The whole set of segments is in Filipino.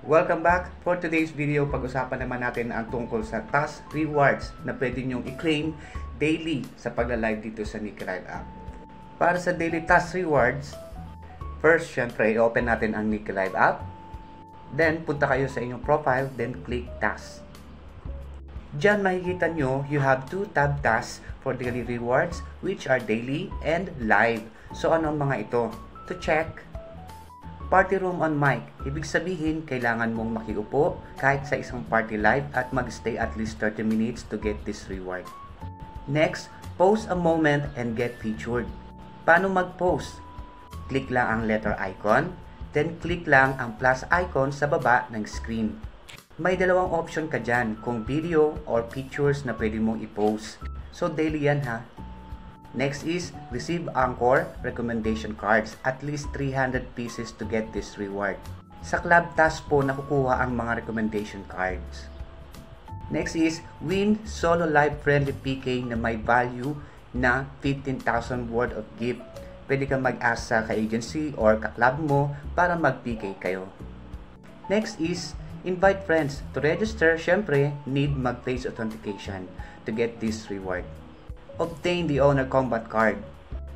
Welcome back! For today's video, pag-usapan naman natin ang tungkol sa task rewards na pwede nyong i-claim daily sa pagla-live dito sa Nicky Live app. Para sa daily task rewards, first, syempre, i-open natin ang Nicky Live app. Then, punta kayo sa inyong profile, then click task. Diyan makikita nyo, you have two tab tasks for daily rewards, which are daily and live. So, ano ang mga ito? To check, party room on mic. Ibig sabihin, kailangan mong makiupo kahit sa isang party live at magstay at least 30 minutes to get this reward. Next, pause a moment and get featured. Paano mag-post? Click lang ang letter icon, then click lang ang plus icon sa baba ng screen. May dalawang option ka dyan kung video or pictures na pwede mong i-post. So, daily yan ha. Next is, receive Anchor recommendation cards, at least 300 pieces to get this reward. Sa club task po nakukuha ang mga recommendation cards. Next is, win solo live friendly PK na may value na 15,000 worth of gift. Pwede kang mag-ask sa ka-agency or ka-club mo para mag-PK kayo. Next is, invite friends. To register, syempre, need mag-face authentication to get this reward. Obtain the owner combat card.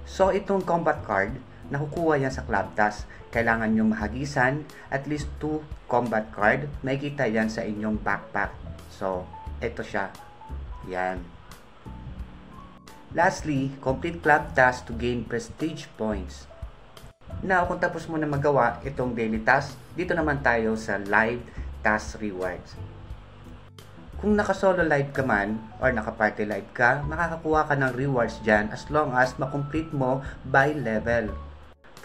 So, itong combat card, nakukuha yan sa club task. Kailangan nyo mahagisan at least 2 combat card. Makikita yan sa inyong backpack. So, ito siya. Yan. Lastly, complete club task to gain prestige points. Now, kung tapos mo na magawa itong daily task, dito naman tayo sa live task rewards. Kung naka-solo live ka man or naka-party live ka, makakakuha ka ng rewards dyan as long as makomplete mo by level.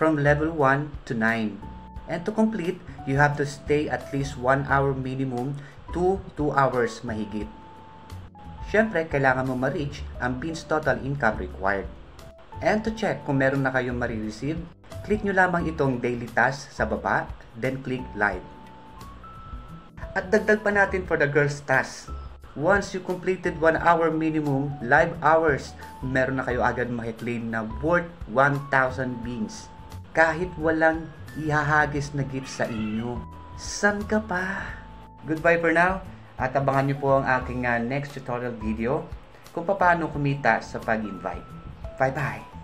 From level 1 to 9. And to complete, you have to stay at least 1 hour minimum to 2 hours mahigit. Siyempre, kailangan mo ma-reach ang Beans total income required. And to check kung meron na kayong marireceive, click nyo lamang itong daily task sa baba, then click live. At dagdag pa natin for the girls task. Once you completed 1 hour minimum live hours, meron na kayo agad makiklaim na worth 1,000 beans. Kahit walang ihahagis na gift sa inyo. San ka pa? Goodbye for now. At abangan nyo po ang aking next tutorial video kung paano kumita sa pag-invite. Bye-bye!